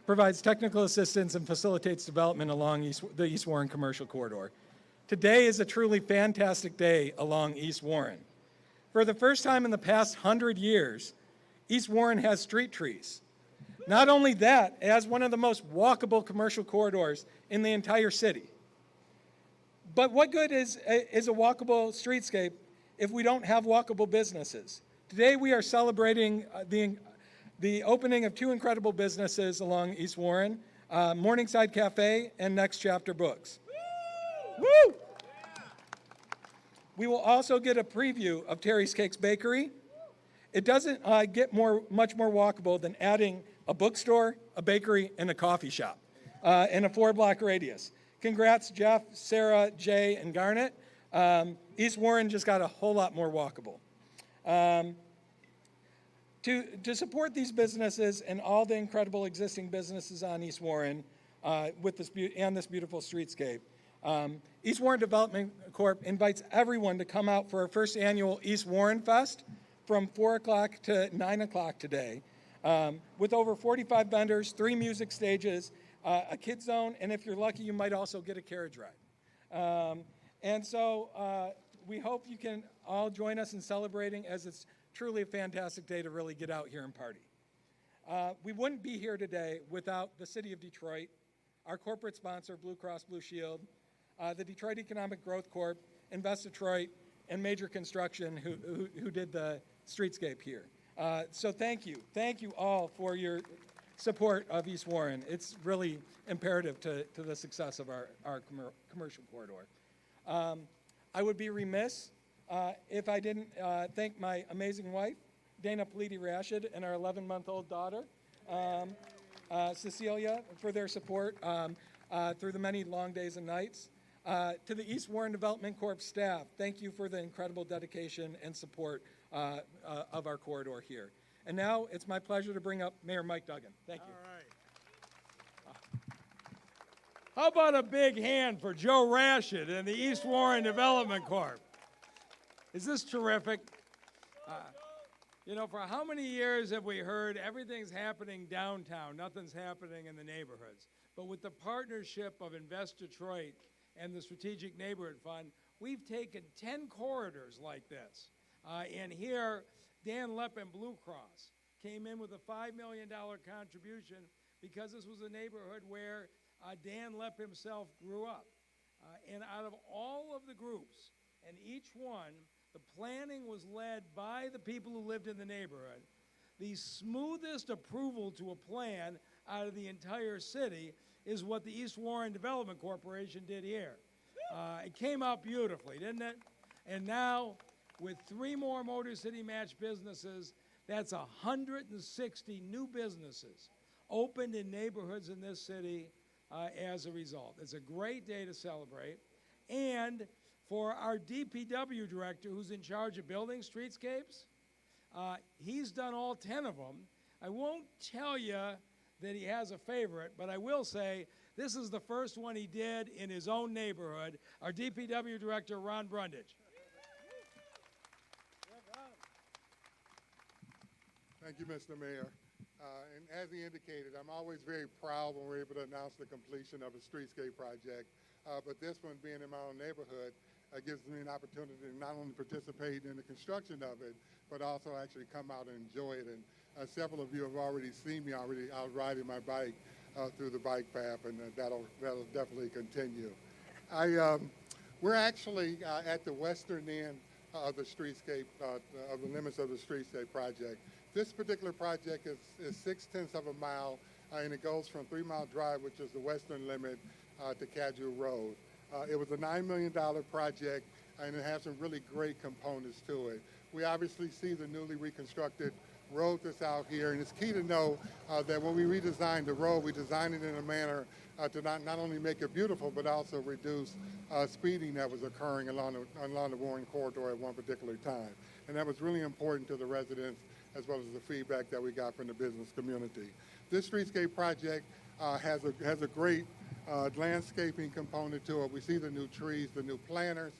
provides technical assistance and facilitates development along the East Warren Commercial Corridor. Today is a truly fantastic day along East Warren. For the first time in the past 100 years, East Warren has street trees. Not only that, it has one of the most walkable commercial corridors in the entire city. But what good is a walkable streetscape if we don't have walkable businesses? Today we are celebrating the opening of two incredible businesses along East Warren, Morningside Café and Next Chapter Books. Woo! We will also get a preview of Terry's Cakes Bakery. It doesn't get much more walkable than adding a bookstore, a bakery, and a coffee shop in a 4-block radius. Congrats, Jeff, Sarah, Jay, and Garnet. East Warren just got a whole lot more walkable. To support these businesses and all the incredible existing businesses on East Warren with this beautiful streetscape, East Warren Development Corp invites everyone to come out for our first annual East Warren Fest from 4 o'clock to 9 o'clock today, with over 45 vendors, 3 music stages, a kid zone, and if you're lucky, you might also get a carriage ride. And so we hope you can all join us in celebrating, as it's truly a fantastic day to really get out here and party. We wouldn't be here today without the City of Detroit, our corporate sponsor, Blue Cross Blue Shield, the Detroit Economic Growth Corp, Invest Detroit, and Major Construction, who did the streetscape here. So thank you all for your support of East Warren. It's really imperative to the success of our commercial corridor. I would be remiss if I didn't thank my amazing wife, Dana Politi-Rashid, and our 11-month-old daughter, Cecilia, for their support through the many long days and nights. To the East Warren Development Corp staff, thank you for the incredible dedication and support of our corridor here. And now it's my pleasure to bring up Mayor Mike Duggan. Thank you. All right. How about a big hand for Joe Rashid and the East Warren Development Corp? Is this terrific? You know, for how many years have we heard everything's happening downtown, nothing's happening in the neighborhoods? But with the partnership of Invest Detroit and the Strategic Neighborhood Fund, we've taken 10 corridors like this. And here, Dan Lepp and Blue Cross came in with a $5 million contribution because this was a neighborhood where Dan Lepp himself grew up. And out of all of the groups, and each one, the planning was led by the people who lived in the neighborhood. The smoothest approval to a plan out of the entire city is what the East Warren Development Corporation did here. It came out beautifully, didn't it? And now, with 3 more Motor City Match businesses, that's 160 new businesses opened in neighborhoods in this city as a result. It's a great day to celebrate. And for our DPW director, who's in charge of building streetscapes, he's done all 10 of them. I won't tell you that he has a favorite, but I will say this is the first one he did in his own neighborhood, our DPW director, Ron Brundage. Thank you, Mr. Mayor. And as he indicated, I'm always very proud when we're able to announce the completion of a streetscape project. But this one, being in my own neighborhood, gives me an opportunity to not only participate in the construction of it, but also actually come out and enjoy it. And several of you have already seen me out riding my bike through the bike path, and that'll definitely continue. We're actually at the western end of the streetscape, of the limits of the streetscape project. This particular project is 0.6 of a mile, and it goes from 3 Mile Drive, which is the western limit, to Cadue Road. It was a $9 million project, and it has some really great components to it. We obviously see the newly reconstructed road that's out here, and it's key to know that when we redesigned the road, we designed it in a manner to not only make it beautiful, but also reduce speeding that was occurring along the Warren corridor at one particular time. And that was really important to the residents, as well as the feedback that we got from the business community. This streetscape project has a great landscaping component to it. We see the new trees, the new planters.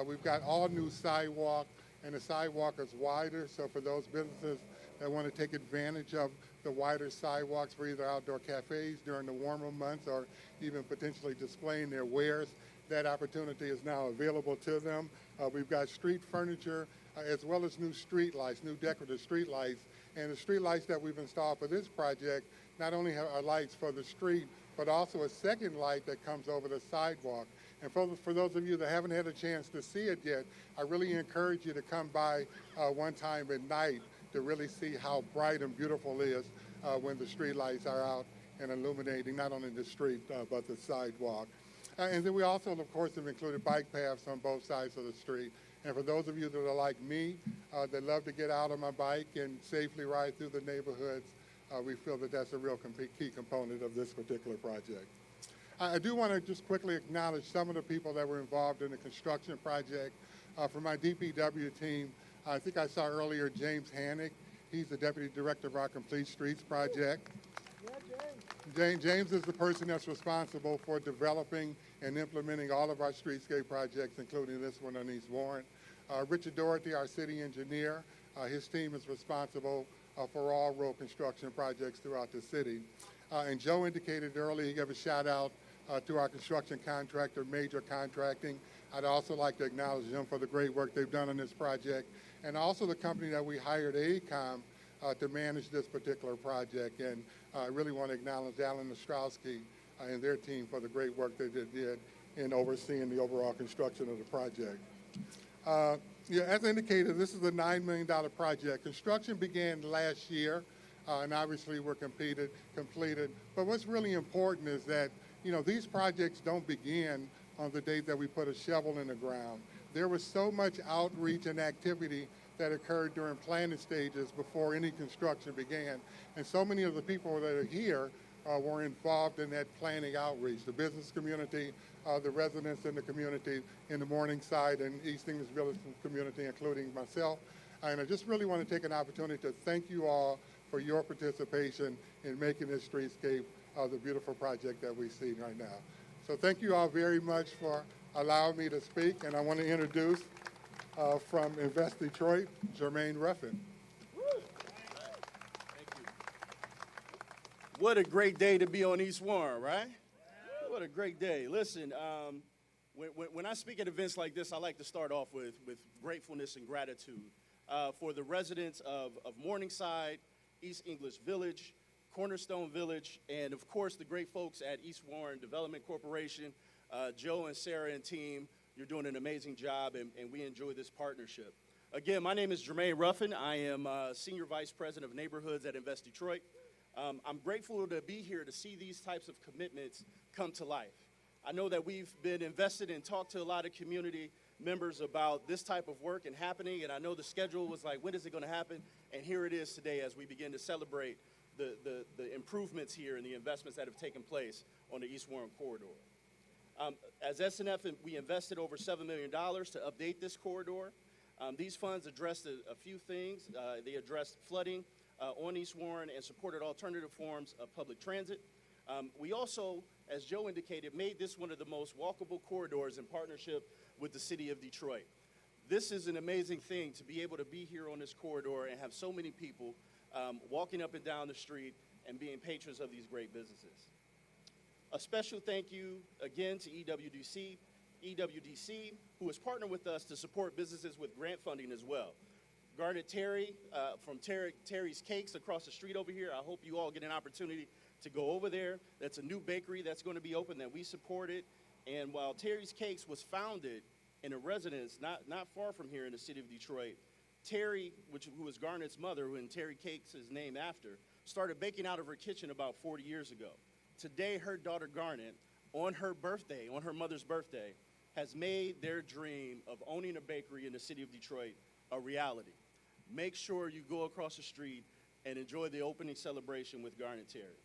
We've got all new sidewalk, and the sidewalk is wider, so for those businesses that want to take advantage of the wider sidewalks for either outdoor cafes during the warmer months or even potentially displaying their wares. That opportunity is now available to them. We've got street furniture as well as new street lights, new decorative street lights. And the street lights that we've installed for this project not only are lights for the street, but also a second light that comes over the sidewalk. And for those of you that haven't had a chance to see it yet, I really encourage you to come by one time at night to really see how bright and beautiful it is when the street lights are out and illuminating not only the street but the sidewalk. And then we also, of course, have included bike paths on both sides of the street. And for those of you that are like me, that love to get out on my bike and safely ride through the neighborhoods, we feel that that's a real key component of this particular project. I do want to just quickly acknowledge some of the people that were involved in the construction project. For my DPW team, I think I saw earlier James Hannick. He's the Deputy Director of our Complete Streets project. James is the person that's responsible for developing and implementing all of our streetscape projects, including this one on East Warren. Richard Doherty, our city engineer, his team is responsible for all road construction projects throughout the city. And Joe indicated earlier, he gave a shout out to our construction contractor, Major Contracting. I'd also like to acknowledge them for the great work they've done on this project, and also the company that we hired, AECOM, to manage this particular project. And I really want to acknowledge Alan Ostrowski and their team for the great work that they did in overseeing the overall construction of the project. Yeah, as indicated, this is a $9 million project. Construction began last year, and obviously were completed. But what's really important is that, you know, these projects don't begin on the day that we put a shovel in the ground. There was so much outreach and activity that occurred during planning stages before any construction began. And so many of the people that are here were involved in that planning outreach. The business community, the residents in the community, in the Morningside and East English Village community, including myself. And I just really want to take an opportunity to thank you all for your participation in making this streetscape the beautiful project that we see right now. So thank you all very much for allowing me to speak. And I want to introduce from Invest Detroit, Jermaine Ruffin. What a great day to be on East Warren, right? What a great day. Listen, when I speak at events like this, I like to start off with gratefulness and gratitude for the residents of Morningside, East English Village, Cornerstone Village, and of course the great folks at East Warren Development Corporation, Joe and Sarah and team. You're doing an amazing job, and we enjoy this partnership. Again, my name is Jermaine Ruffin. I am Senior Vice President of Neighborhoods at Invest Detroit. I'm grateful to be here to see these types of commitments come to life. I know that we've been invested and talked to a lot of community members about this type of work and happening, and I know the schedule was like, when is it going to happen? And here it is today as we begin to celebrate the improvements here and the investments that have taken place on the East Warren corridor. As SNF, we invested over $7 million to update this corridor. These funds addressed a few things. They addressed flooding on East Warren and supported alternative forms of public transit. We also, as Joe indicated, made this one of the most walkable corridors in partnership with the city of Detroit. This is an amazing thing to be able to be here on this corridor and have so many people walking up and down the street and being patrons of these great businesses. A special thank you again to EWDC, who has partnered with us to support businesses with grant funding as well. Garnet Terry from Terry's Cakes across the street over here. I hope you all get an opportunity to go over there. That's a new bakery that's going to be open that we supported. And while Terry's Cakes was founded in a residence not far from here in the city of Detroit, Terry, who was Garnet's mother, who Terry Cakes is named after, started baking out of her kitchen about 40 years ago. Today, her daughter Garnet, on her birthday, on her mother's birthday, has made their dream of owning a bakery in the city of Detroit a reality. Make sure you go across the street and enjoy the opening celebration with Garnet Terry.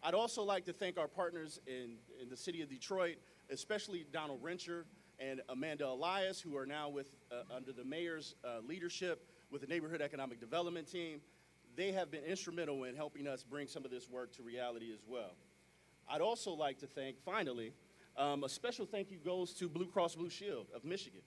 I'd also like to thank our partners in the city of Detroit, especially Donald Rencher and Amanda Elias, who are now with under the mayor's leadership with the Neighborhood Economic Development Team. They have been instrumental in helping us bring some of this work to reality as well. I'd also like to thank, finally, a special thank you goes to Blue Cross Blue Shield of Michigan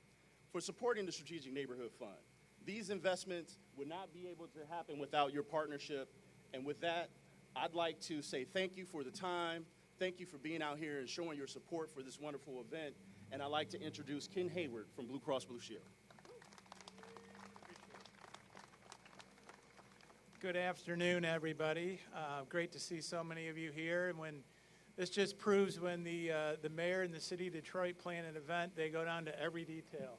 for supporting the Strategic Neighborhood Fund. These investments would not be able to happen without your partnership And with that, I'd like to say thank you for the time. Thank you for being out here and showing your support for this wonderful event. And I'd like to introduce Ken Hayward from Blue Cross Blue Shield. Good afternoon, everybody. Great to see so many of you here. And this just proves when the mayor and the city of Detroit plan an event, they go down to every detail.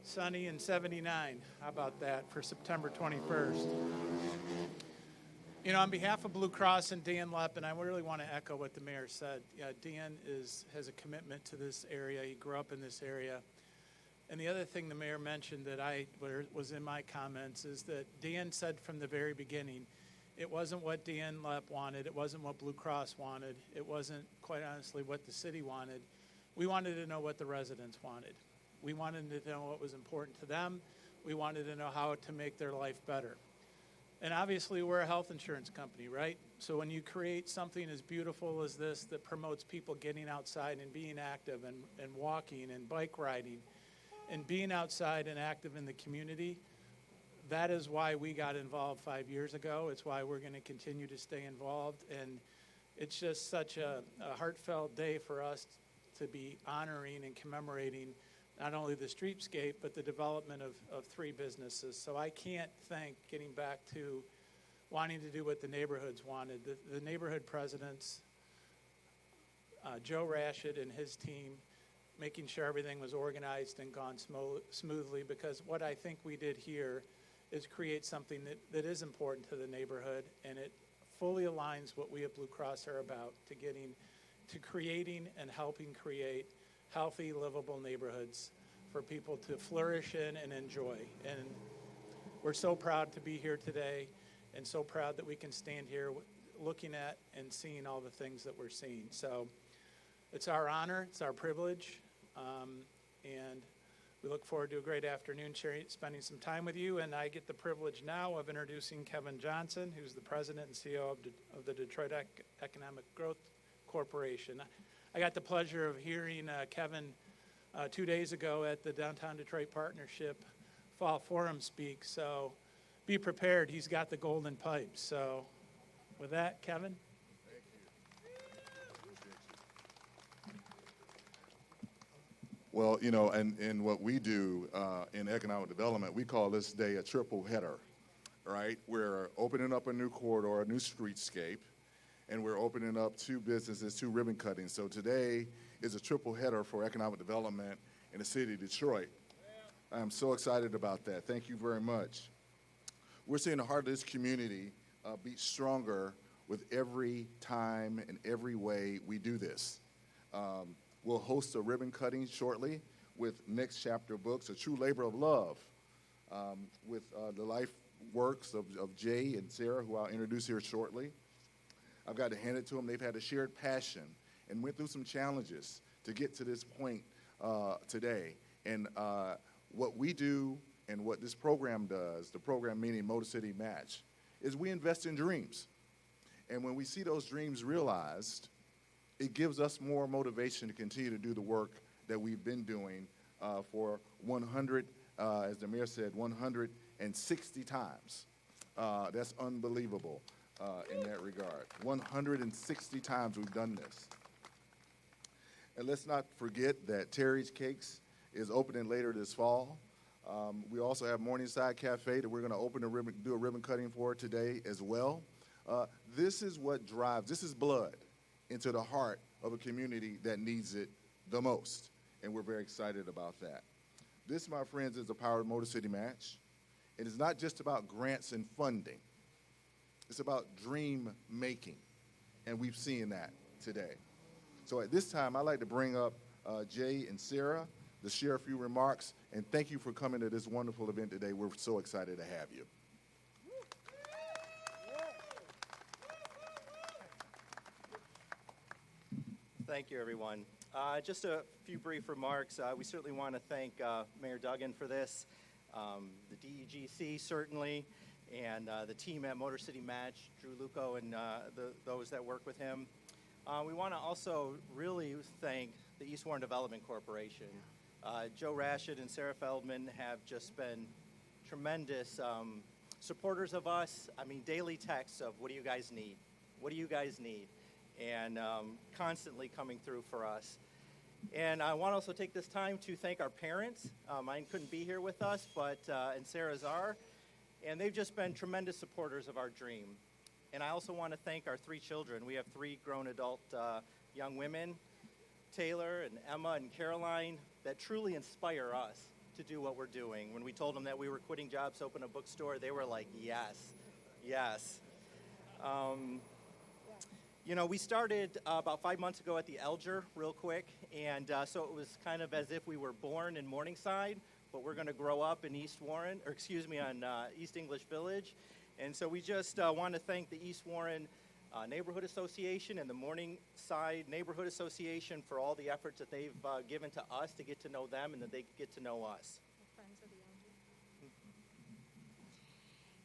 Sunny and 79. How about that for September 21st? You know, on behalf of Blue Cross and Dan Leppin, I really want to echo what the mayor said. Dan has a commitment to this area. He grew up in this area. And the other thing the mayor mentioned that was in my comments is that Dan said from the very beginning, it wasn't what Dan Lepp wanted. It wasn't what Blue Cross wanted. It wasn't, quite honestly, what the city wanted. We wanted to know what the residents wanted. We wanted to know what was important to them. We wanted to know how to make their life better. And obviously, we're a health insurance company, right? So when you create something as beautiful as this that promotes people getting outside and being active and walking and bike riding and being outside and active in the community, that is why we got involved 5 years ago. It's why we're going to continue to stay involved. And it's just such a heartfelt day for us to be honoring and commemorating not only the Streetscape, but the development of 3 businesses. So I can't thank, getting back to wanting to do what the neighborhoods wanted, the neighborhood presidents, Joe Rashid and his team, making sure everything was organized and gone smoothly, because what I think we did here is create something that is important to the neighborhood, and it fully aligns what we at Blue Cross are about, to creating and helping create healthy, livable neighborhoods for people to flourish in and enjoy. And we're so proud to be here today, and so proud that we can stand here looking at and seeing all the things that we're seeing. So it's our honor, it's our privilege, and we look forward to a great afternoon spending some time with you. And I get the privilege now of introducing Kevin Johnson, who's the president and CEO of the Detroit Economic Growth Corporation. I got the pleasure of hearing Kevin 2 days ago at the Downtown Detroit Partnership Fall Forum speak, so be prepared. He's got the golden pipes. So with that, Kevin. Well, you know, and what we do in economic development, we call this day a triple header, right? We're opening up a new corridor, a new streetscape, and we're opening up 2 businesses, 2 ribbon cuttings. So today is a triple header for economic development in the city of Detroit. I'm so excited about that. Thank you very much. We're seeing the heart of this community beat stronger with every time and every way we do this. We'll host a ribbon cutting shortly with Next Chapter Books, a true labor of love, with the life works of Jay and Sarah, who I'll introduce here shortly. I've got to hand it to them. They've had a shared passion and went through some challenges to get to this point today. And what we do and what this program does, the program meaning Motor City Match, is we invest in dreams. And when we see those dreams realized, it gives us more motivation to continue to do the work that we've been doing for 100, as the mayor said, 160 times. That's unbelievable in that regard. 160 times we've done this. And let's not forget that Terry's Cakes is opening later this fall. We also have Morningside Café that we're going to do a ribbon cutting for today as well. This is what drives, this is blood into the heart of a community that needs it the most, and we're very excited about that. This, my friends, is the Power of Motor City Match. It is not just about grants and funding. It's about dream making, and we've seen that today. So at this time, I'd like to bring up Jay and Sarah to share a few remarks, and thank you for coming to this wonderful event today. We're so excited to have you. Thank you, everyone. Just a few brief remarks. We certainly want to thank Mayor Duggan for this, the DEGC certainly, and the team at Motor City Match, Drew Luco, and those that work with him. We want to also really thank the East Warren Development Corporation. Joe Rashid and Sarah Feldman have just been tremendous supporters of us. I mean, daily texts of what do you guys need? What do you guys need? And constantly coming through for us. And I want to also take this time to thank our parents. Mine couldn't be here with us, but and Sarah's are. And they've just been tremendous supporters of our dream. And I also want to thank our 3 children. We have 3 grown adult young women, Taylor and Emma and Caroline, that truly inspire us to do what we're doing. When we told them that we were quitting jobs to open a bookstore, they were like, yes, yes. You know, we started about 5 months ago at the Elger, real quick, and so it was kind of as if we were born in Morningside, but we're going to grow up in East Warren, or excuse me, on East English Village. And so we just want to thank the East Warren Neighborhood Association and the Morningside Neighborhood Association for all the efforts that they've given to us to get to know them and that they get to know us.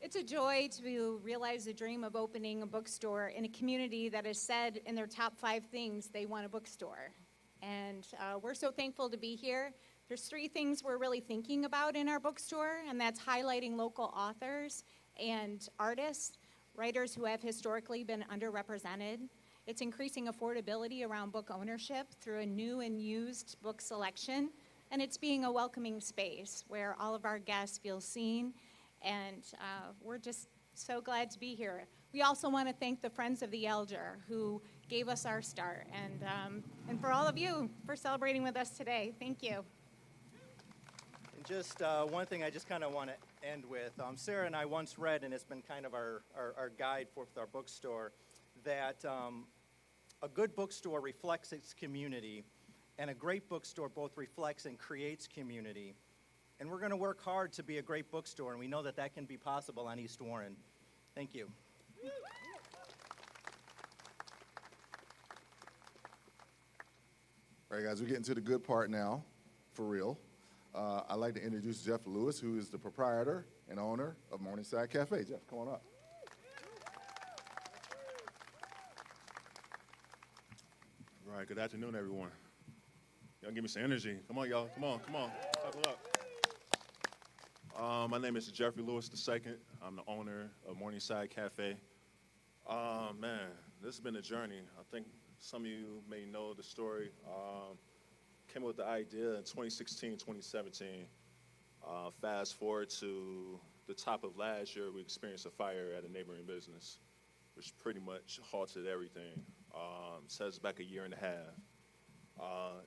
It's a joy to realize the dream of opening a bookstore in a community that has said in their top 5 things they want a bookstore. And we're so thankful to be here. There's 3 things we're really thinking about in our bookstore, and that's highlighting local authors and artists, writers who have historically been underrepresented. It's increasing affordability around book ownership through a new and used book selection. And it's being a welcoming space where all of our guests feel seen. And we're just so glad to be here. We also want to thank the Friends of the Elder who gave us our start. And for all of you for celebrating with us today, thank you. And just one thing I just kind of want to end with. Sarah and I once read, and it's been kind of our guide for our bookstore, that a good bookstore reflects its community, and a great bookstore both reflects and creates community. And we're going to work hard to be a great bookstore, and we know that that can be possible on East Warren. Thank you. All right, guys, we're getting to the good part now, for real. I'd like to introduce Jeff Lewis, who is the proprietor and owner of Morningside Café. Jeff, come on up. All right, good afternoon, everyone. Y'all give me some energy. Come on, y'all. Come on, come on. Clap it up. My name is Jeffrey Lewis II. I'm the owner of Morningside Café. Man, this has been a journey. I think some of you may know the story. Came up with the idea in 2016, 2017. Fast forward to the top of last year, we experienced a fire at a neighboring business, which pretty much halted everything. Set us back a year and a half.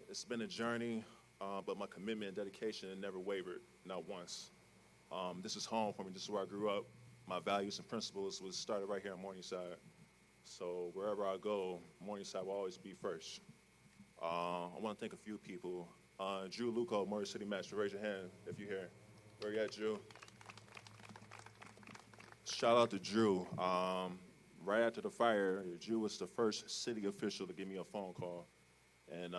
It's been a journey, but my commitment and dedication never wavered, not once. This is home for me. This is where I grew up. My values and principles was started right here in Morningside. So wherever I go, Morningside will always be first. I want to thank a few people. Drew Luco, Motor City Match. Raise your hand if you're here. Where you at, Drew? Shout out to Drew. Right after the fire, Drew was the first city official to give me a phone call and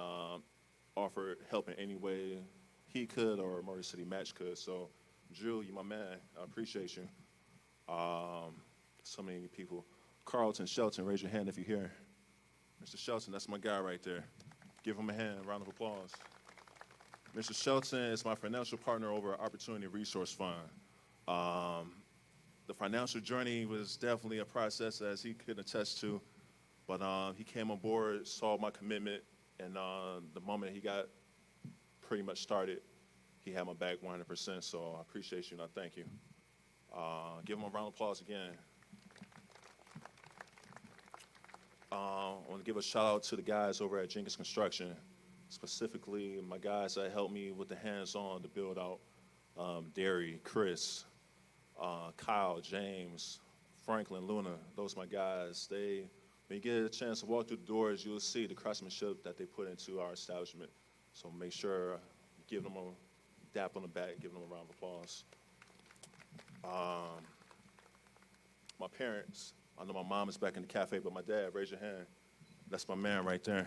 offered help in any way he could or Motor City Match could. So, Drew, you my man. I appreciate you. So many people. Carlton Shelton, raise your hand if you're here. Mr. Shelton, that's my guy right there. Give him a hand, round of applause. Mr. Shelton is my financial partner over at Opportunity Resource Fund. The financial journey was definitely a process, as he could attest to, but he came on board, saw my commitment, and the moment he got pretty much started, he had my back 100%, so I appreciate you and I thank you. Give him a round of applause again. I want to give a shout out to the guys over at Jenkins Construction, specifically my guys that helped me with the hands-on to build out Derry, Chris, Kyle, James, Franklin, Luna. Those are my guys. When you get a chance to walk through the doors, you'll see the craftsmanship that they put into our establishment. So make sure you give them a dap on the back, give them a round of applause. My parents. I know my mom is back in the cafe, but my dad, raise your hand. That's my man right there.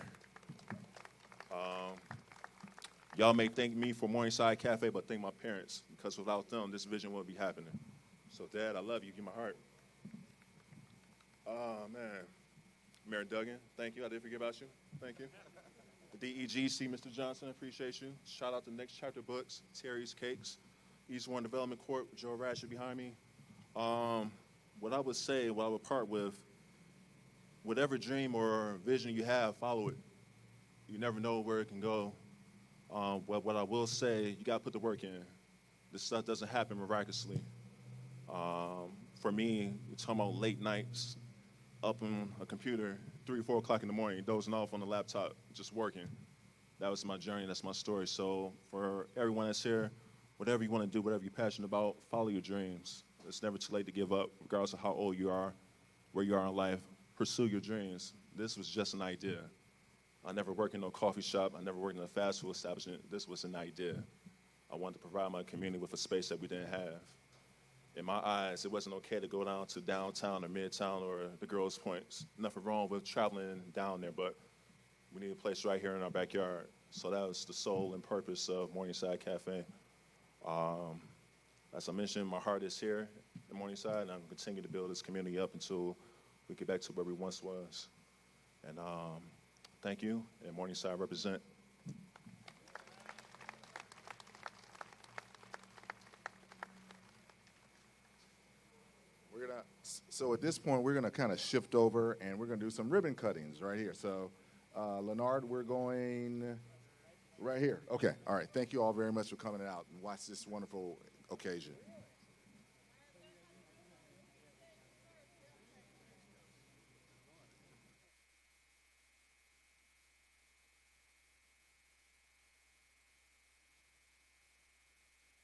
Y'all may thank me for Morningside Cafe, but thank my parents, because without them, this vision wouldn't be happening. So, Dad, I love you. Give my heart. Man. Mayor Duggan, thank you. I didn't forget about you. Thank you. The DEGC, Mr. Johnson, appreciate you. Shout out to Next Chapter Books, Terry's Cakes, East Warren Development Corp., Joe Ratchet behind me. What I would say, what I would part with, whatever dream or vision you have, follow it. You never know where it can go. What I will say, you got to put the work in. This stuff doesn't happen miraculously. For me, you're talking about late nights, up on a computer, 3 or 4 o'clock in the morning, dozing off on the laptop, just working. That was my journey, that's my story. So for everyone that's here, whatever you want to do, whatever you're passionate about, follow your dreams. It's never too late to give up, regardless of how old you are, where you are in life. Pursue your dreams. This was just an idea. I never worked in no coffee shop. I never worked in a fast food establishment. This was an idea. I wanted to provide my community with a space that we didn't have. In my eyes, it wasn't okay to go down to downtown or midtown or the Girls Points. Nothing wrong with traveling down there, but we need a place right here in our backyard. So that was the soul and purpose of Morningside Café. As I mentioned, my heart is here in Morningside, and I'm going to continue to build this community up until we get back to where we once was. And thank you, and Morningside represent. So at this point, we're going to kind of shift over, and we're going to do some ribbon cuttings right here. So, Leonard, we're going right here. Okay, all right. Thank you all very much for coming out and watch this wonderful occasion.